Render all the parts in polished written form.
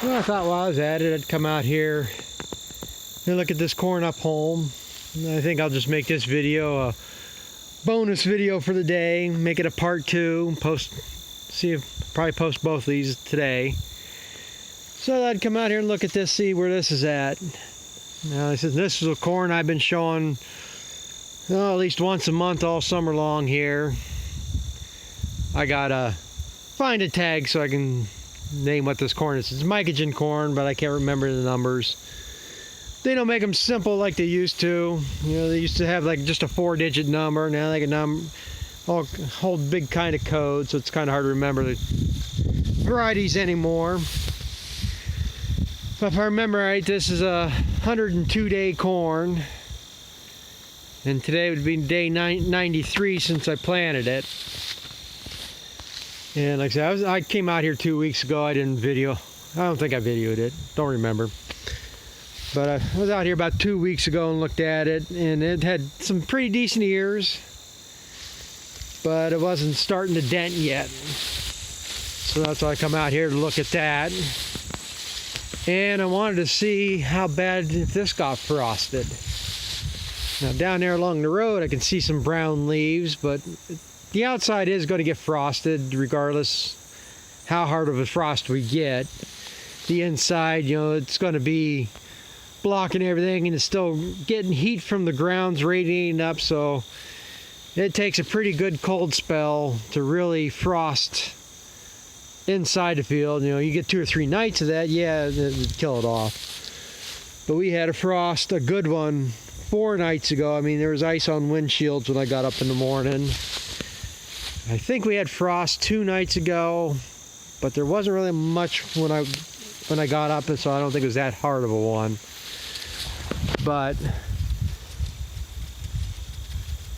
Well, I thought while I was at it, I'd come out here and look at this corn up home. And I think I'll just make this video a bonus video for the day, make it a part 2, probably post both of these today. So I'd come out here and look at this, see where this is at. Now this is a corn I've been showing at least once a month all summer long here. I gotta find a tag so I can name what this corn is. It's mycogen corn, but I can't remember the numbers. They don't make them simple like they used to. You know, they used to have like just a 4-digit number. Now they can hold big kind of code, so it's kind of hard to remember the varieties anymore. But if I remember right, this is a 102-day corn, and today would be day 93 since I planted it. And like I said, I came out here 2 weeks ago. I didn't video. I don't think I videoed it. Don't remember. But I was out here about 2 weeks ago and looked at it, and it had some pretty decent ears, but it wasn't starting to dent yet. So that's why I come out here to look at that. And I wanted to see how bad if this got frosted. Now down there along the road I can see some brown leaves, but the outside is going to get frosted regardless how hard of a frost we get. The inside, you know, it's going to be blocking everything, and it's still getting heat from the grounds radiating up, so it takes a pretty good cold spell to really frost inside the field. You know, you get 2 or 3 nights of that, yeah, it'd kill it off. But we had a frost, a good one, 4 nights ago. I mean, there was ice on windshields when I got up in the morning. I think we had frost 2 nights ago, but there wasn't really much when I got up, so I don't think it was that hard of a one. But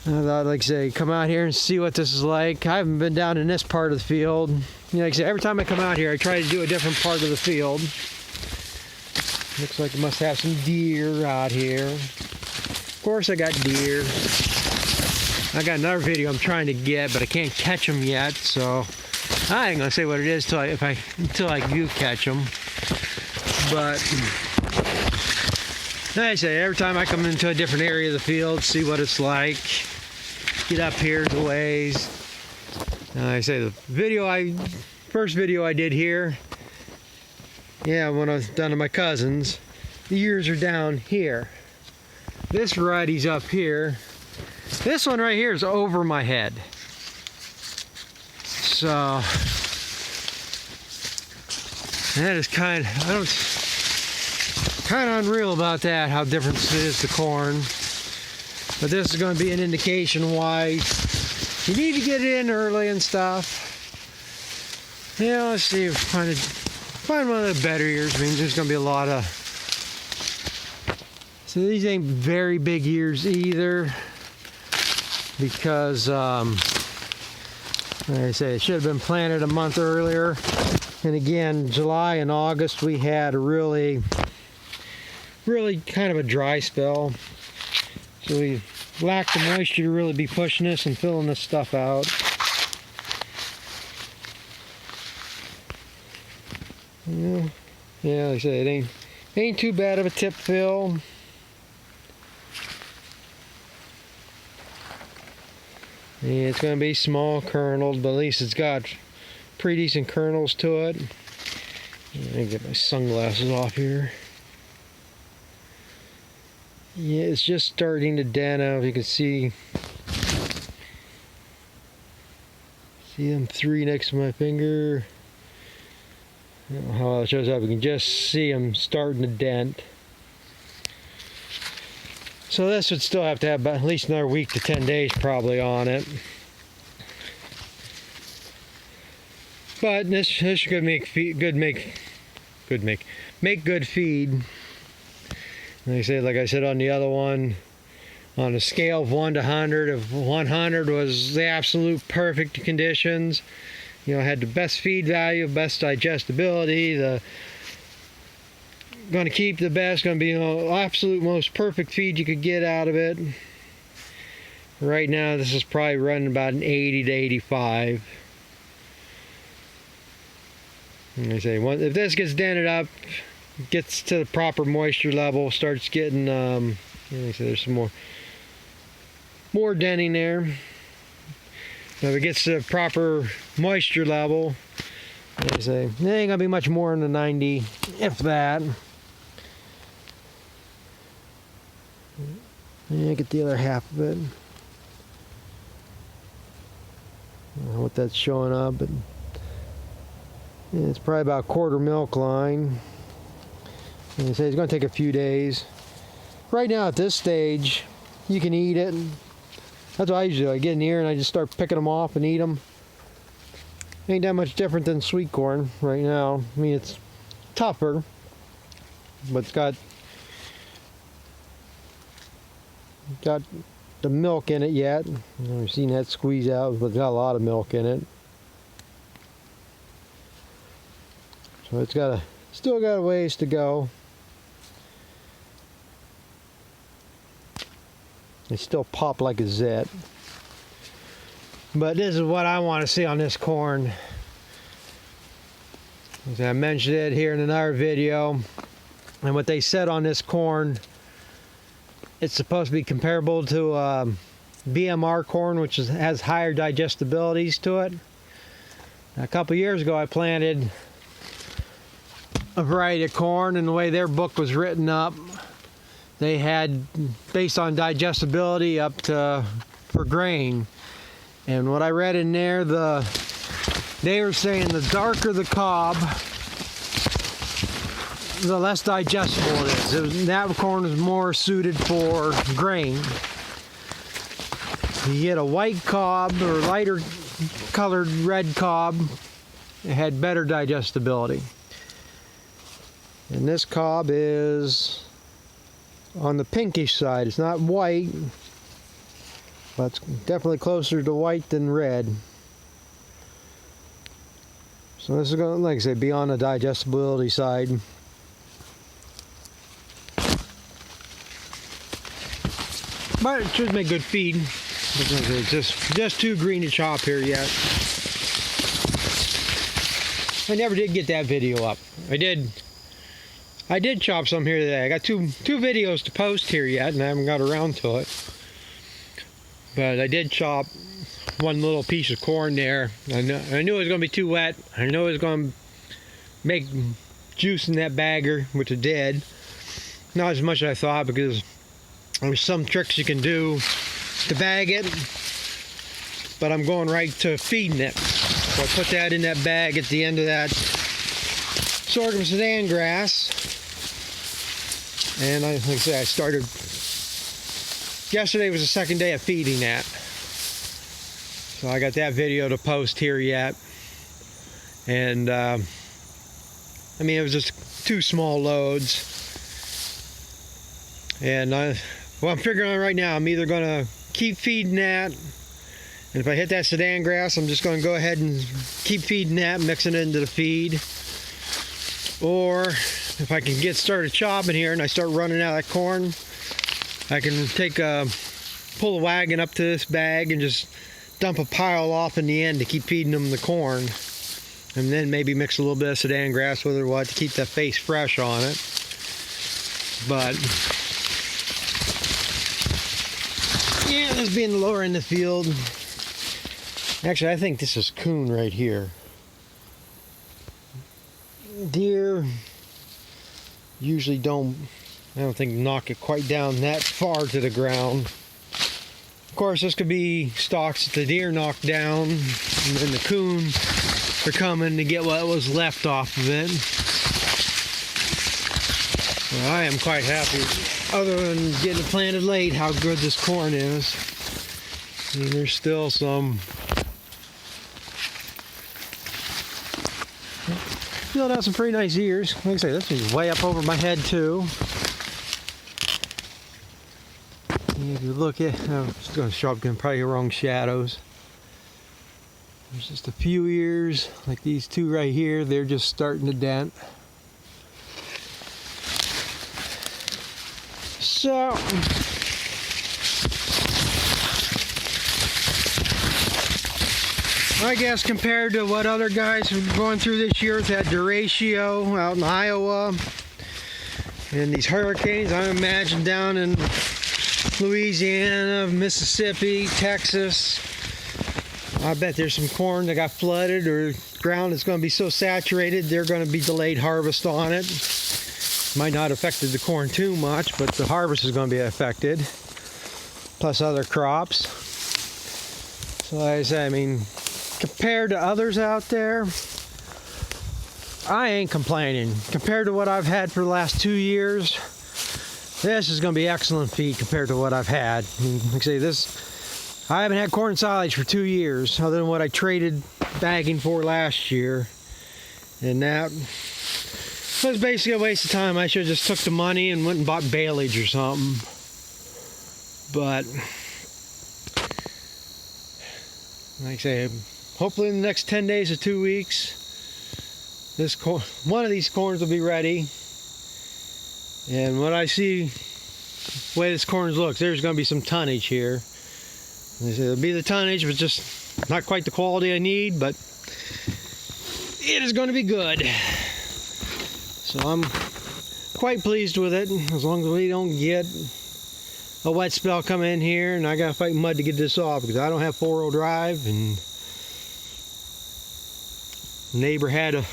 I thought, like I say, come out here and see what this is like. I haven't been down in this part of the field. You know, like I say, every time I come out here, I try to do a different part of the field. Looks like it must have some deer out here. Of course I got deer. I got another video I'm trying to get, but I can't catch them yet, so I ain't gonna say what it is until I do catch them. But like I say, every time I come into a different area of the field, see what it's like, get up here the ways. Like I say, the first video I did here, yeah, when I was done to my cousin's, the ears are down here. This variety's up here. This one right here is over my head. So that is kind of unreal about that, how different it is to corn. But this is going to be an indication why you need to get it in early and stuff. Yeah, let's see if find one of the better ears. I mean, there's going to be a lot of. So these ain't very big ears either, because like I say, it should have been planted a month earlier. And again, July and August we had a really kind of a dry spell, so we lacked the moisture to really be pushing this and filling this stuff out. Yeah, like I said, it ain't too bad of a tip fill. Yeah, it's going to be small kernels, but at least it's got pretty decent kernels to it. Let me get my sunglasses off here. Yeah, it's just starting to dent out. You can see them 3 next to my finger. I don't know how well it shows up. You can just see them starting to dent. So this would still have to have about at least another week to 10 days probably on it. But this should make good feed. Like I said on the other one, on a scale of 1 to 100, if 100 was the absolute perfect conditions, you know, had the best feed value, best digestibility, going to keep the best, going to be, you know, absolute most perfect feed you could get out of it. Right now this is probably running about an 80 to 85. And I say, if this gets dented up, gets to the proper moisture level, starts getting, like I say, there's some more denting there. Now if it gets to the proper moisture level, like I say, it ain't gonna be much more than the 90, if that. Yeah, get the other half of it. I don't know what that's showing up, but yeah, it's probably about a quarter milk line. And I say it's going to take a few days. Right now at this stage, you can eat it. That's what I usually do. I get in here and I just start picking them off and eat them. Ain't that much different than sweet corn right now. I mean, it's tougher, but it's got the milk in it yet. I've seen that squeeze out, but it's got a lot of milk in it. So it's still got a ways to go. They still pop like a zit. But this is what I want to see on this corn. As I mentioned it here in another video, and what they said on this corn, it's supposed to be comparable to BMR corn, which has higher digestibilities to it. A couple years ago I planted a variety of corn, and the way their book was written up, they had based on digestibility up to per grain. And what I read in there, they were saying the darker the cob, the less digestible it is. That corn is more suited for grain. You get a white cob or lighter colored red cob, it had better digestibility. And this cob is on the pinkish side. It's not white, but it's definitely closer to white than red. So this is going to, like I say, be on the digestibility side. But it should make good feed. It's just too green to chop here yet. I never did get that video up. I did chop some here today. I got two videos to post here yet, and I haven't got around to it. But I did chop one little piece of corn there. I knew it was going to be too wet. I knew it was going to make juice in that bagger, which it did. Not as much as I thought, because there's some tricks you can do to bag it. But I'm going right to feeding it. So I put that in that bag at the end of that sorghum Sudan grass. And like I said, I started, yesterday was the second day of feeding that. So I got that video to post here yet. And I mean, it was just 2 small loads. And what I'm figuring out right now, I'm either going to keep feeding that, and if I hit that Sudan grass, I'm just going to go ahead and keep feeding that, mixing it into the feed. Or if I can get started chopping here and I start running out of that corn, I can pull the wagon up to this bag and just dump a pile off in the end to keep feeding them the corn. And then maybe mix a little bit of Sudan grass with it or what to keep that face fresh on it. But yeah, this being the lower end of the field. Actually, I think this is coon right here. Deer usually I don't think knock it quite down that far to the ground. Of course, this could be stalks that the deer knocked down, and then the coon are coming to get what was left off of it. Well, I am quite happy, other than getting it planted late, how good this corn is. I mean, there's still some. Filled out some pretty nice ears. Like I say, this is way up over my head too. And if you look at, I'm just going to show up probably the wrong shadows. There's just a few ears, like these 2 right here. They're just starting to dent. So I guess compared to what other guys have gone through this year with that derecho out in Iowa and these hurricanes, I imagine down in Louisiana, Mississippi, Texas, I bet there's some corn that got flooded or ground that's going to be so saturated they're going to be delayed harvest on it. Might not have affected the corn too much, but the harvest is going to be affected, plus other crops. So like I say, I mean, compared to others out there, I ain't complaining. Compared to what I've had for the last 2 years, this is going to be excellent feed compared to what I've had. Like I say, I haven't had corn silage for 2 years, other than what I traded bagging for last year. And that was basically a waste of time. I should have just took the money and went and bought baleage or something. But, like I say, hopefully in the next 10 days or 2 weeks, one of these corns will be ready. And what I see, the way this corn looks, there's going to be some tonnage here. It'll be the tonnage, but just not quite the quality I need, but it is going to be good. So I'm quite pleased with it, as long as we don't get a wet spell come in here and I gotta fight mud to get this off, because I don't have 4-wheel drive, and neighbor had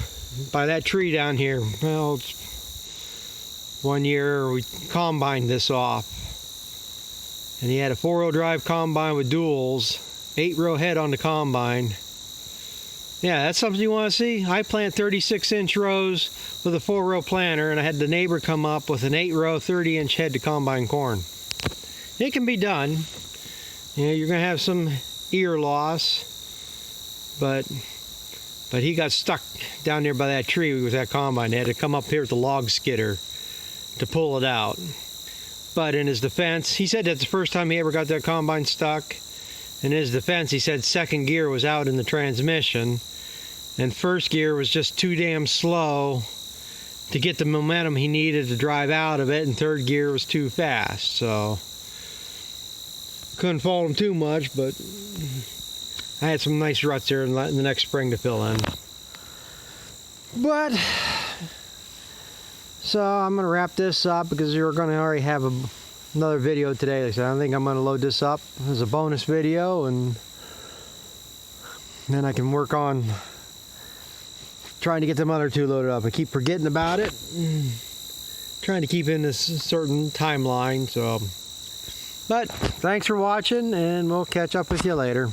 by that tree down here, well, one year we combined this off, and he had a 4-wheel drive combine with duals, 8-row head on the combine. Yeah, that's something you want to see. I plant 36-inch rows with a 4-row planter, and I had the neighbor come up with an 8-row 30-inch head to combine corn. It can be done. You know, you're going to have some ear loss, but he got stuck down there by that tree with that combine. They had to come up here with the log skidder to pull it out. But in his defense, he said that's the first time he ever got that combine stuck. In his defense, he said second gear was out in the transmission, and first gear was just too damn slow to get the momentum he needed to drive out of it, and third gear was too fast. So couldn't fault him too much, but I had some nice ruts there in the next spring to fill in. But so I'm going to wrap this up, because you're going to already have another video today. Like I said, I think I'm going to load this up as a bonus video, and then I can work on trying to get them other two loaded up. I keep forgetting about it, trying to keep in this certain timeline. So, but thanks for watching, and we'll catch up with you later.